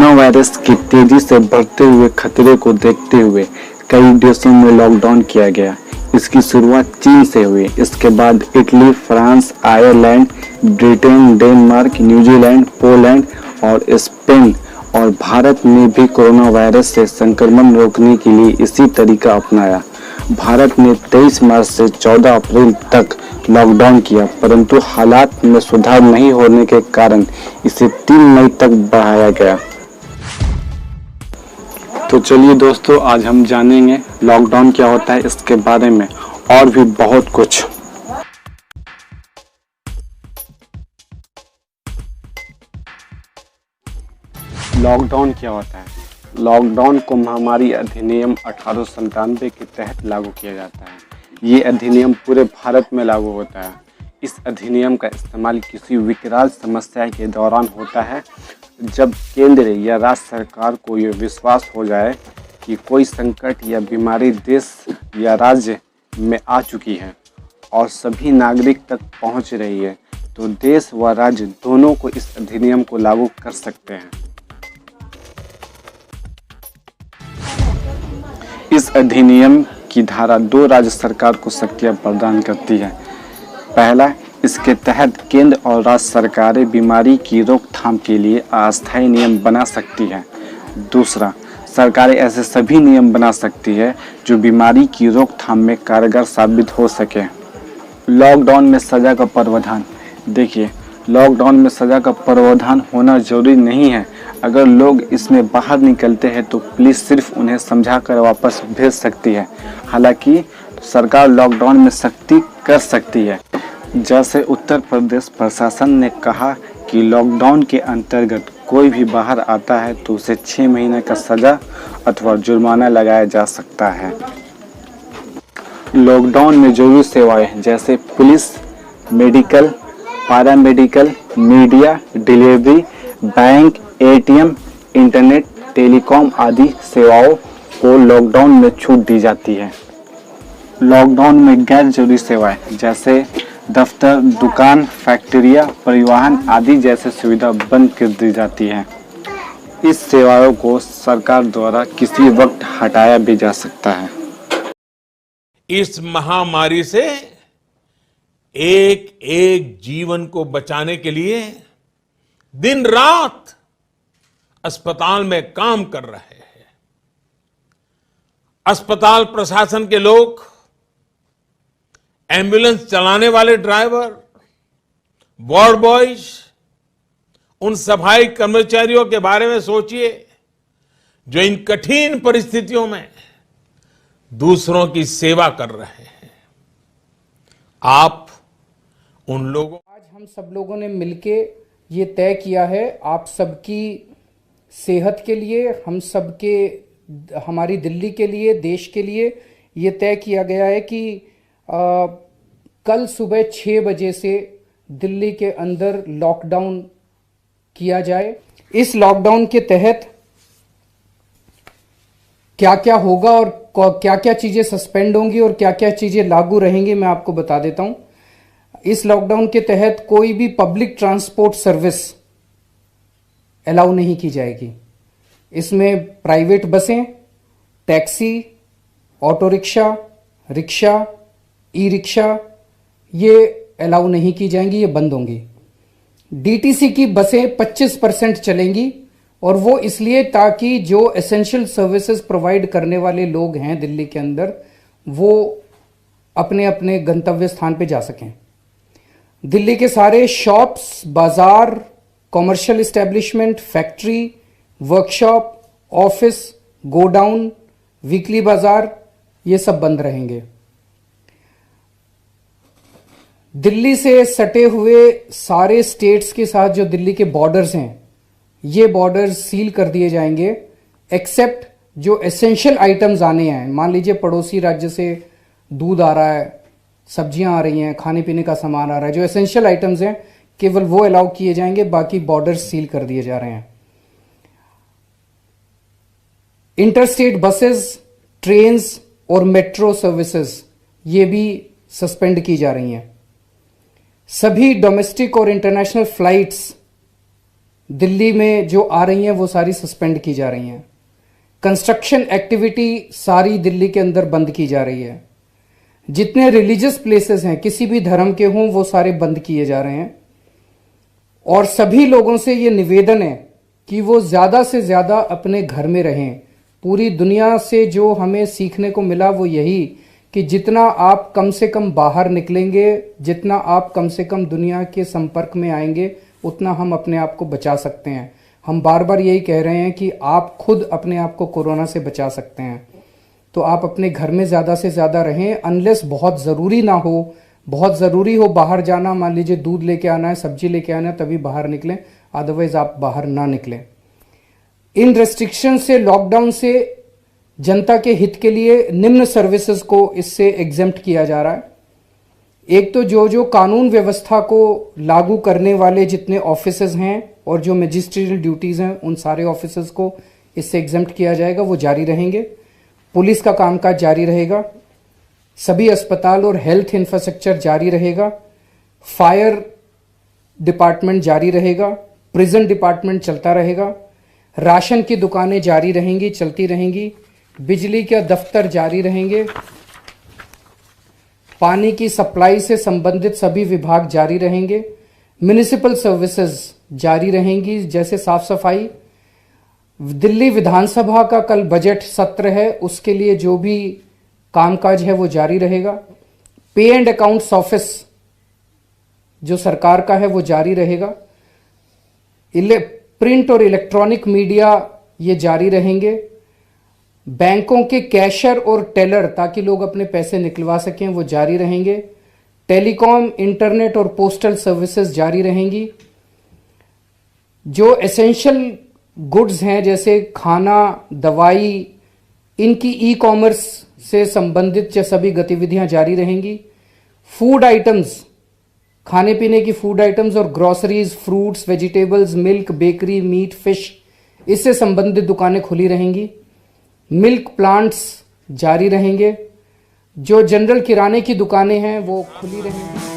Corona virus के तेजी से बढ़ते हुए खतरे को देखते हुए कई देशों में लॉकडाउन किया गया। इसकी शुरुआत चीन से हुई। इसके बाद Italy, France, Ireland, Britain, Denmark, New Zealand, Poland और स्पेन और भारत ने भी कोरोना वायरस से संक्रमण रोकने के लिए इसी तरीका अपनाया। भारत ने 23 मार्च से 14 अप्रैल तक लॉकडाउन किया, परंतु हालात में सुधार नहीं होने के कारण इसे 3 मई तक बढ़ाया गया। तो चलिए दोस्तों, आज हम जानेंगे लॉकडाउन क्या होता है, इसके बारे में और भी बहुत कुछ। लॉकडाउन क्या होता है? लॉकडाउन को महामारी अधिनियम 1897 के तहत लागू किया जाता है। ये अधिनियम पूरे भारत में लागू होता है। इस अधिनियम का इस्तेमाल किसी विकराल समस्या के दौरान होता है जब केंद्र या राज्य सरकार को ये विश्वास हो जाए कि कोई संकट या बीमारी देश या राज्य में आ चुकी है और सभी नागरिक तक पहुंच रही है, तो देश व राज्य दोनों को इस अधिनियम को लागू कर सकते हैं। इस अधिनियम की धारा 2 राज्य सरकार को शक्तियां प्रदान करती है। पहला, इसके तहत केंद्र और राज्य सरकारें बीमारी की रोकथाम के लिए अस्थायी नियम बना सकती है। दूसरा, सरकारें ऐसे सभी नियम बना सकती है जो बीमारी की रोकथाम में कारगर साबित हो सके। लॉकडाउन में सजा का प्रावधान। देखिए, लॉकडाउन में सजा का प्रावधान होना जरूरी नहीं है। अगर लोग इसमें बाहर निकलते हैं तो पुलिस सिर्फ उन्हें समझाकर वापस भेज सकती है। हालांकि सरकार लॉकडाउन में सख्ती कर सकती है। जैसे उत्तर प्रदेश प्रशासन ने कहा कि लॉकडाउन के अंतर्गत कोई भी बाहर आता है तो उसे 6 महीने का सजा अथवा जुर्माना लगाया जा सकता है। लॉकडाउन में जरूरी सेवाएं जैसे police, medical, paramedical, media, delivery, bank, ATM, internet, telecom आदि सेवाओं को लॉकडाउन में छूट दी जाती है। लॉकडाउन में गैर जरूरी सेवाएं जैसे दफ्तर, दुकान, फैक्ट्रिया, परिवहन आदि जैसे सुविधा बंद कर दी जाती है। इस सेवाओं को सरकार द्वारा किसी वक्त हटाया भी जा सकता है। इस महामारी से एक एक जीवन को बचाने के लिए दिन रात अस्पताल में काम कर रहे हैं। अस्पताल प्रशासन के लोग, एम्बुलेंस चलाने वाले ड्राइवर, वार्ड बॉयज, उन सफाई कर्मचारियों के बारे में सोचिए जो इन कठिन परिस्थितियों में दूसरों की सेवा कर रहे हैं। आप उन लोगों आज हम सब लोगों ने मिलके ये तय किया है, आप सबकी सेहत के लिए, हम सबके, हमारी दिल्ली के लिए, देश के लिए ये तय किया गया है कि कल सुबह 6 बजे से दिल्ली के अंदर लॉकडाउन किया जाए। इस लॉकडाउन के तहत क्या क्या होगा और क्या क्या चीजें सस्पेंड होंगी और क्या क्या चीजें लागू रहेंगी, मैं आपको बता देता हूं। इस लॉकडाउन के तहत कोई भी पब्लिक ट्रांसपोर्ट सर्विस अलाउ नहीं की जाएगी। इसमें प्राइवेट बसें, taxi, auto rickshaw, rickshaw, e rickshaw ये अलाउ नहीं की जाएंगी, ये बंद होंगी। डीटीसी की बसें 25% चलेंगी और वो इसलिए ताकि जो एसेंशियल सर्विसेज प्रोवाइड करने वाले लोग हैं दिल्ली के अंदर वो अपने अपने गंतव्य स्थान पे जा सकें। दिल्ली के सारे शॉप्स, बाजार, commercial establishment, factory, workshop, office, godown, weekly बाजार ये सब बंद रहेंगे। दिल्ली से सटे हुए सारे स्टेट्स के साथ जो दिल्ली के बॉर्डर्स हैं ये बॉर्डर्स सील कर दिए जाएंगे, एक्सेप्ट जो एसेंशियल आइटम्स आने हैं। मान लीजिए पड़ोसी राज्य से दूध आ रहा है, सब्जियां आ रही हैं, खाने पीने का सामान आ रहा है, जो एसेंशियल आइटम्स हैं केवल वो अलाउ किए जाएंगे, बाकी बॉर्डर्स सील कर दिए जा रहे हैं। इंटरस्टेट बसेस, ट्रेन्स और मेट्रो सर्विसेज ये भी सस्पेंड की जा रही हैं। सभी डोमेस्टिक और इंटरनेशनल फ्लाइट्स दिल्ली में जो आ रही हैं वो सारी सस्पेंड की जा रही हैं। कंस्ट्रक्शन एक्टिविटी सारी दिल्ली के अंदर बंद की जा रही है। जितने रिलीजियस प्लेसेस हैं किसी भी धर्म के हों वो सारे बंद किए जा रहे हैं। और सभी लोगों से ये निवेदन है कि वो ज़्यादा से ज़्यादा अपने घर में रहें। पूरी दुनिया से जो हमें सीखने को मिला वो यही कि जितना आप कम से कम बाहर निकलेंगे, जितना आप कम से कम दुनिया के संपर्क में आएंगे, उतना हम अपने आप को बचा सकते हैं। हम बार बार यही कह रहे हैं कि आप खुद अपने आप को कोरोना से बचा सकते हैं। तो आप अपने घर में ज़्यादा से ज़्यादा रहें, अनलेस बहुत ज़रूरी ना हो। बहुत ज़रूरी हो बाहर जाना, मान लीजिए दूध लेके आना है, सब्जी लेके आना है, तभी बाहर निकलें, अदरवाइज आप बाहर ना निकलें। इन रेस्ट्रिक्शन से, लॉकडाउन से जनता के हित के लिए निम्न सर्विसेज को इससे एग्जेम्प्ट किया जा रहा है। एक तो जो कानून व्यवस्था को लागू करने वाले जितने ऑफिसेज हैं और जो मजिस्ट्रियल ड्यूटीज हैं, उन सारे ऑफिसेज को इससे एग्जेम्प्ट किया जाएगा, वो जारी रहेंगे। पुलिस का कामकाज जारी रहेगा, सभी अस्पताल और हेल्थ इंफ्रास्ट्रक्चर जारी रहेगा, फायर डिपार्टमेंट जारी रहेगा, प्रिजन डिपार्टमेंट चलता रहेगा, राशन की दुकानें जारी रहेंगी, चलती रहेंगी, बिजली के दफ्तर जारी रहेंगे, पानी की सप्लाई से संबंधित सभी विभाग जारी रहेंगे, म्युनिसिपल सर्विसेज जारी रहेंगी, जैसे साफ सफाई। दिल्ली विधानसभा का कल बजट सत्र है, उसके लिए जो भी कामकाज है वो जारी रहेगा। पे एंड अकाउंट्स ऑफिस जो सरकार का है वो जारी रहेगा। प्रिंट और इलेक्ट्रॉनिक मीडिया ये जारी रहेंगे। बैंकों के कैशर और टेलर, ताकि लोग अपने पैसे निकलवा सकें, वो जारी रहेंगे। टेलीकॉम, इंटरनेट और पोस्टल सर्विसेज जारी रहेंगी। जो एसेंशियल गुड्स हैं जैसे खाना, दवाई, इनकी ई कॉमर्स से संबंधित जो सभी गतिविधियां जारी रहेंगी। फूड आइटम्स, खाने पीने की फूड आइटम्स और groceries, fruits, vegetables, milk, bakery, meat, fish, इससे संबंधित दुकानें खुली रहेंगी। मिल्क प्लांट्स जारी रहेंगे। जो जनरल किराने की दुकानें हैं वो खुली रहेंगी।